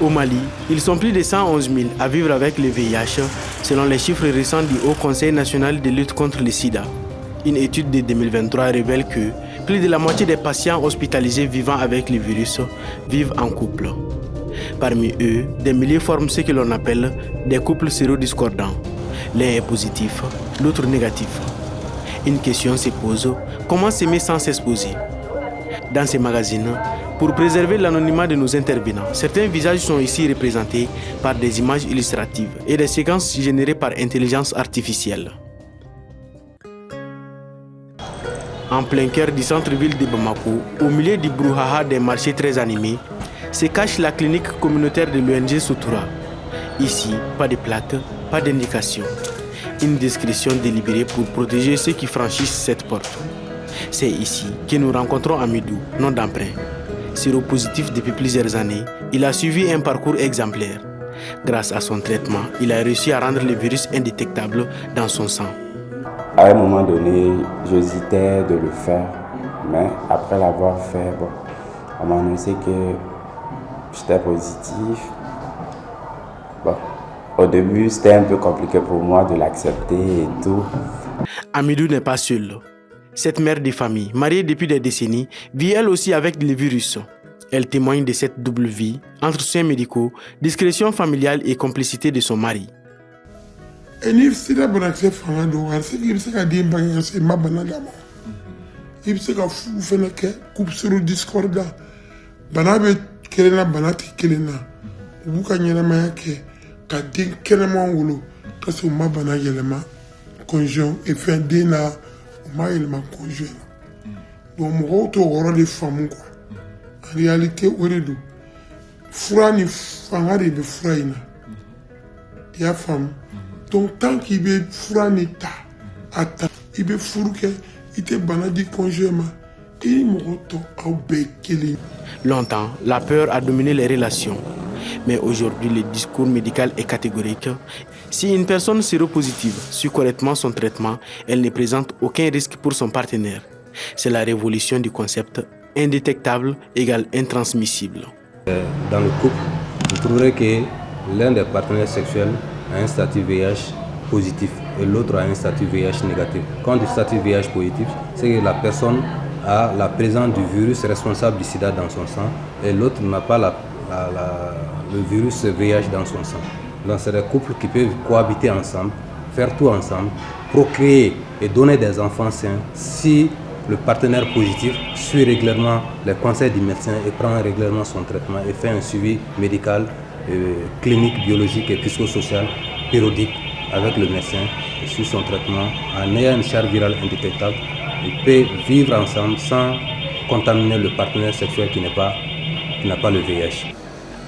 Au Mali, ils sont plus de 111 000 à vivre avec le VIH, selon les chiffres récents du Haut Conseil national de lutte contre le sida. Une étude de 2023 révèle que plus de la moitié des patients hospitalisés vivant avec le virus vivent en couple. Parmi eux, des milliers forment ce que l'on appelle des couples sérodiscordants. L'un est positif, l'autre négatif. Une question se pose, comment s'aimer sans s'exposer? Dans ces magazines, pour préserver l'anonymat de nos intervenants, certains visages sont ici représentés par des images illustratives et des séquences générées par intelligence artificielle. En plein cœur du centre-ville de Bamako, au milieu du brouhaha des marchés très animés, se cache la clinique communautaire de l'ONG Soutoura. Ici, pas de plaque, pas d'indication. Une discrétion délibérée pour protéger ceux qui franchissent cette porte. C'est ici que nous rencontrons Amidou, nom d'emprunt. Séropositif depuis plusieurs années, il a suivi un parcours exemplaire. Grâce à son traitement, il a réussi à rendre le virus indétectable dans son sang. À un moment donné, j'hésitais de le faire, mais après l'avoir fait, on m'a annoncé que j'étais positif. Au début, c'était un peu compliqué pour moi de l'accepter et tout. Amidou n'est pas seul. Cette mère de famille, mariée depuis des décennies, vit elle aussi avec le virus. Elle témoigne de cette double vie entre soins médicaux, discrétion familiale et complicité de son mari. En réalité, donc tant qu'il veut Furanita, il veut Furuke, il te banadi congéma. Longtemps, la peur a dominé les relations. Mais aujourd'hui, le discours médical est catégorique. Si une personne séropositive suit correctement son traitement, elle ne présente aucun risque pour son partenaire. C'est la révolution du concept indétectable égale intransmissible. Dans le couple, vous trouverez que l'un des partenaires sexuels a un statut VIH positif et l'autre a un statut VIH négatif. Quand du statut VIH positif, c'est que la personne a la présence du virus responsable du sida dans son sang et l'autre n'a pas le virus VIH dans son sang. Donc c'est des couples qui peuvent cohabiter ensemble, faire tout ensemble, procréer et donner des enfants sains si le partenaire positif suit régulièrement les conseils du médecin et prend régulièrement son traitement et fait un suivi médical, clinique, biologique et psychosocial périodique avec le médecin et suit son traitement en ayant une charge virale indétectable. Ils peuvent vivre ensemble sans contaminer le partenaire sexuel qui n'a pas le VIH.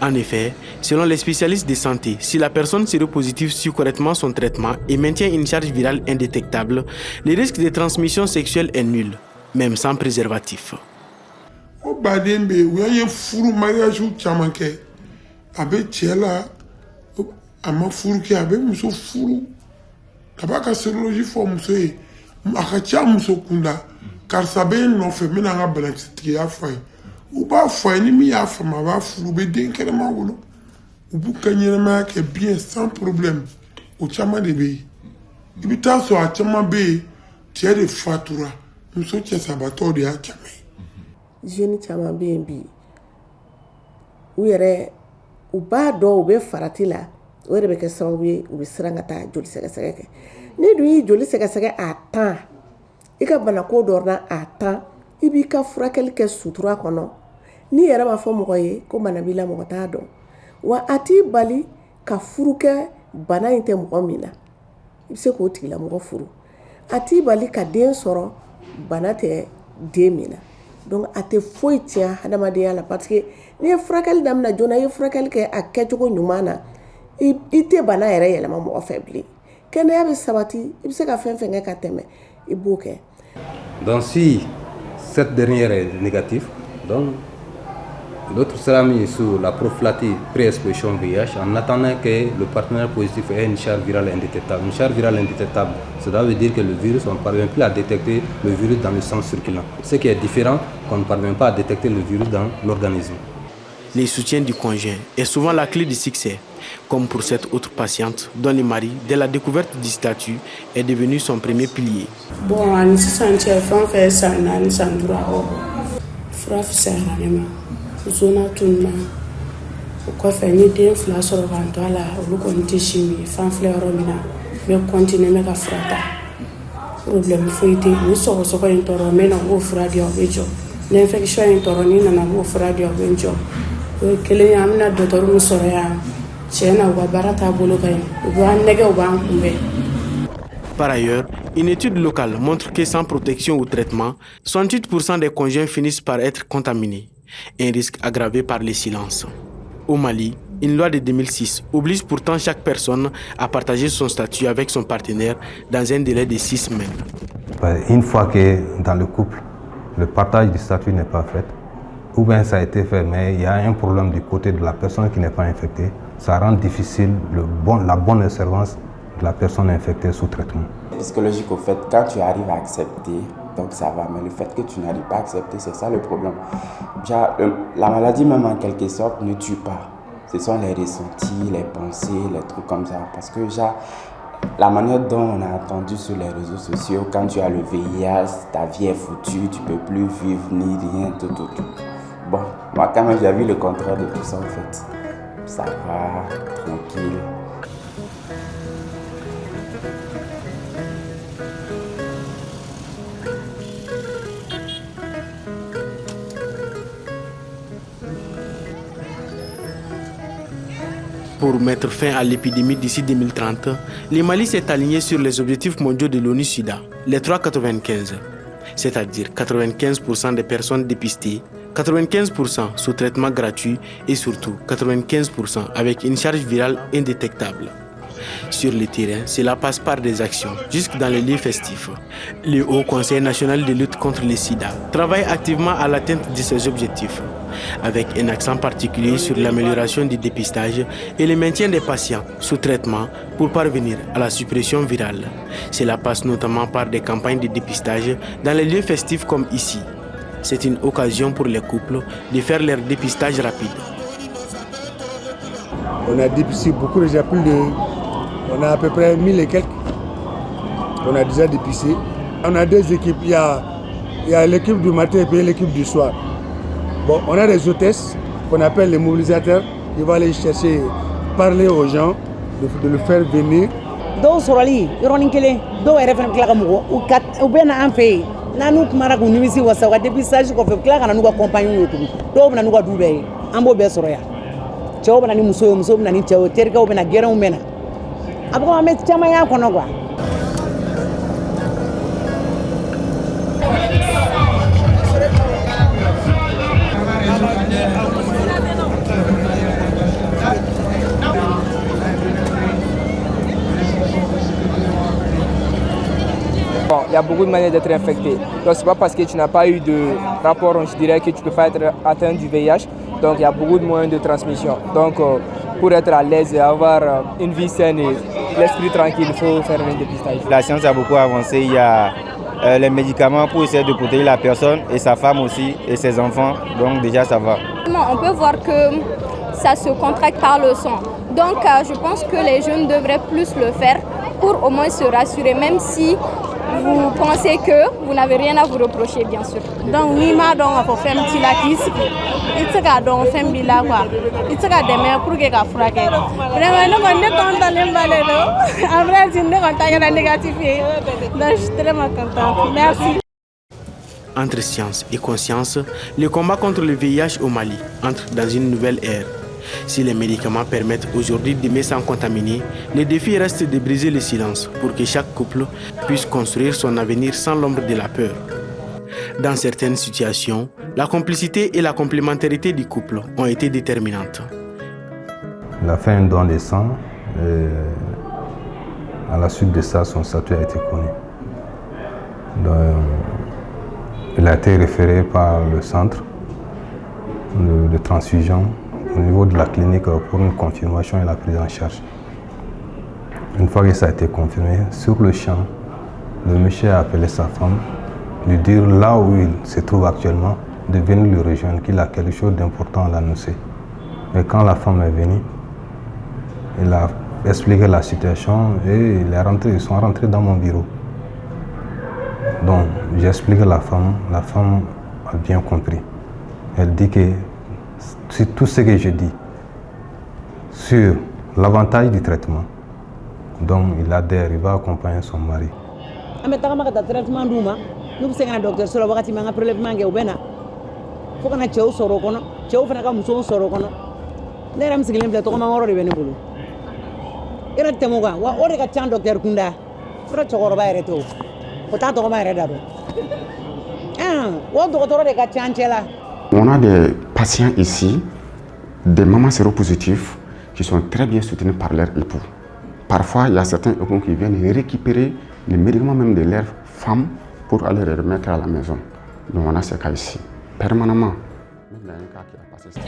En effet, selon les spécialistes de santé, si la personne séropositive suit correctement son traitement et maintient une charge virale indétectable, le risque de transmission sexuelle est nul, même sans préservatif. Uba fani mi ya fama ba furu be den kelema wolo ubu kanyema ke bien sans problème o chama de be ibita so a chama be tie de fatura muso che sabato de a chama jeune chama be bi uyere uba do be faratila wore be ke sababu ubi siranga ta joli sega sega ni du yi joli sega sega a temps ika bana ko dorna a temps ibi ka furakɛli kɛ sutura kɔnɔ ni yɛrɛ b'a fɔ mɔgɔ ye ko bana b'i la mɔgɔ t'a dɔn wa a t'i bali ka furu kɛ bana in tɛ mɔgɔ min na i bɛ se k'o tigila mɔgɔ furu a t'i bali ka den sɔrɔ bana tɛ den min na donc a tɛ foyi tiɲɛ hadamadenya la parce que n'i ye furakɛli daminɛ joona i ye furakɛli kɛ a kɛcogo ɲuman na i tɛ bana yɛrɛ yɛlɛma mɔgɔ fɛ bilen kɛnɛya bɛ sabati i bɛ se ka fɛn fɛn kɛ ka tɛmɛ i b'o kɛ. Donc si cette dernière est négative, donc l'autre sera mis sur la prophylaxie pré-exposition VIH en attendant que le partenaire positif ait une charge virale indétectable. Une charge virale indétectable, cela veut dire que le virus, on ne parvient plus à détecter le virus dans le sang circulant. Ce qui est différent, qu'on ne parvient pas à détecter le virus dans l'organisme. Le soutien du conjoint est souvent la clé du succès, comme pour cette autre patiente dont le mari, dès la découverte du statut, est devenu son premier pilier. Bon, on se sentait fait ça, on s'en fraf serrana zona tunna ko fa ni den fla soro kan to ala olu ko nti chimi fan fleur mina me continue me ka frata problème foité ni so ko en toro me na go fradi o bejo l'infection en toro ni na go fradi o bejo o kele amna docteur mu soro ya chena wa barata bolo kay o ba nege o ba mbe. Par ailleurs, une étude locale montre que sans protection ou traitement, 68% des conjoints finissent par être contaminés, un risque aggravé par le silence. Au Mali, une loi de 2006 oblige pourtant chaque personne à partager son statut avec son partenaire dans un délai de 6 semaines. Une fois que dans le couple, le partage du statut n'est pas fait, ou bien ça a été fait, mais il y a un problème du côté de la personne qui n'est pas infectée, ça rend difficile la bonne observance de la personne infectée sous traitement. Psychologique au fait, quand tu arrives à accepter, donc ça va, mais le fait que tu n'arrives pas à accepter, c'est ça le problème. Déjà, la maladie même en quelque sorte ne tue pas. Ce sont les ressentis, les pensées, les trucs comme ça. Parce que déjà, la manière dont on a entendu sur les réseaux sociaux, quand tu as le VIH, ta vie est foutue, tu ne peux plus vivre ni rien, tout. Bon, moi quand même j'ai vu le contraire de tout ça en fait. Ça va, tranquille. Pour mettre fin à l'épidémie d'ici 2030, le Mali s'est aligné sur les objectifs mondiaux de l'ONU-SIDA, les 3,95, c'est-à-dire 95% des personnes dépistées, 95% sous traitement gratuit et surtout 95% avec une charge virale indétectable. Sur le terrain, cela passe par des actions, jusque dans les lieux festifs. Le Haut Conseil national de lutte contre le sida travaille activement à l'atteinte de ces objectifs, avec un accent particulier sur l'amélioration du dépistage et le maintien des patients sous traitement pour parvenir à la suppression virale. Cela passe notamment par des campagnes de dépistage dans les lieux festifs comme ici. C'est une occasion pour les couples de faire leur dépistage rapide. On a dépisté beaucoup, déjà on a à peu près 1000 et quelques. On a déjà dépisté. On a deux équipes. Il y a l'équipe du matin et puis l'équipe du soir. Bon, on a des hôtesses qu'on appelle les mobilisateurs. Ils vont aller chercher, parler aux gens, de le faire venir. Dɔw sɔrɔli yɔrɔnin kelen dɔw yɛrɛ fana tila ka mɔgɔ u bɛ na an fɛ yen n'an kumara k'u nimisi wasa u ka dépistage kɔfɛ u tila ka na n'u ka compagnie ye tugun dɔw bɛ na n'u ka du bɛɛ ye an b'o bɛɛ sɔrɔ yan cɛw bɛ na ni muso ye musow bɛ na ni cɛw ye terikɛw bɛ na gɛrɛnw bɛ na a bɛ an bɛ caman y'a kɔnɔ quoi. Bon, il y a beaucoup de manières d'être infecté. Donc c'est pas parce que tu n'as pas eu de rapport, je dirais que tu ne peux pas être atteint du VIH. Donc il y a beaucoup de moyens de transmission. Donc pour être à l'aise et avoir une vie saine et l'esprit tranquille, il faut faire un dépistage. La science a beaucoup avancé. Il y a les médicaments pour essayer de protéger la personne et sa femme aussi et ses enfants. Donc déjà ça va. On peut voir que ça se contracte par le sang. Donc je pense que les jeunes devraient plus le faire pour au moins se rassurer, même si vous pensez que vous n'avez rien à vous reprocher, bien sûr. Donc, ni ma donc faut faire petit la kiss. Il se garde donc faire bila quoi. Il se garde demain pour que frappe. Vraiment, nous on est content les balais. En vrai, c'est nous content la négatif. Donc, je suis très contente. Merci. Entre science et conscience, le combat contre le VIH au Mali entre dans une nouvelle ère. Si les médicaments permettent aujourd'hui d'aimer sans contaminer, le défi reste de briser le silence pour que chaque couple puisse construire son avenir sans l'ombre de la peur. Dans certaines situations, la complicité et la complémentarité du couple ont été déterminantes. Il a fait un don de sang. À la suite de ça, son statut a été connu. Donc, il a été référé par le centre de transfusion au niveau de la clinique pour une confirmation et la prise en charge. Une fois que ça a été confirmé, sur le champ, le monsieur a appelé sa femme, lui dire là où il se trouve actuellement, de venir le rejoindre, qu'il a quelque chose d'important à l'annoncer. Et quand la femme est venue, elle a expliqué la situation et ils sont rentrés dans mon bureau. Donc j'ai expliqué à la femme a bien compris. Elle dit que c'est tout ce que je dis sur l'avantage du traitement. Donc il adhère, il va accompagner son mari. Traitement d'ouma, nous sommes un docteur sur la voie de prélèvement au Bénin. Il faut qu'on ait un sorokono, un fana comme son sorokono. Nous sommes un peu de temps à Bénéboulou. Il y a des témoins, on est un docteur Kunda. Il y a des gens On a des patients ici, des mamans séropositifs qui sont très bien soutenus par leur époux. Parfois, il y a certains époux qui viennent récupérer les médicaments même de leurs femmes pour aller les remettre à la maison. Donc on a ce cas ici, permanemment.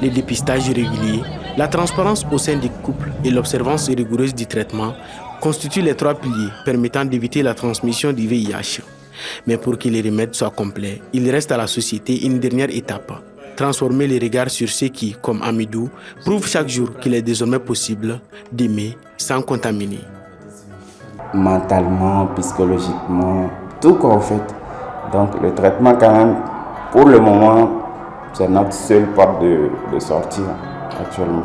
Les dépistages réguliers, la transparence au sein des couples et l'observance rigoureuse du traitement constituent les 3 piliers permettant d'éviter la transmission du VIH. Mais pour que les remèdes soient complets, il reste à la société une dernière étape. Transformer les regards sur ceux qui, comme Amidou, prouvent chaque jour qu'il est désormais possible d'aimer sans contaminer. Mentalement, psychologiquement, tout quoi en fait. Donc le traitement quand même, pour le moment, c'est notre seule porte de sortie actuellement.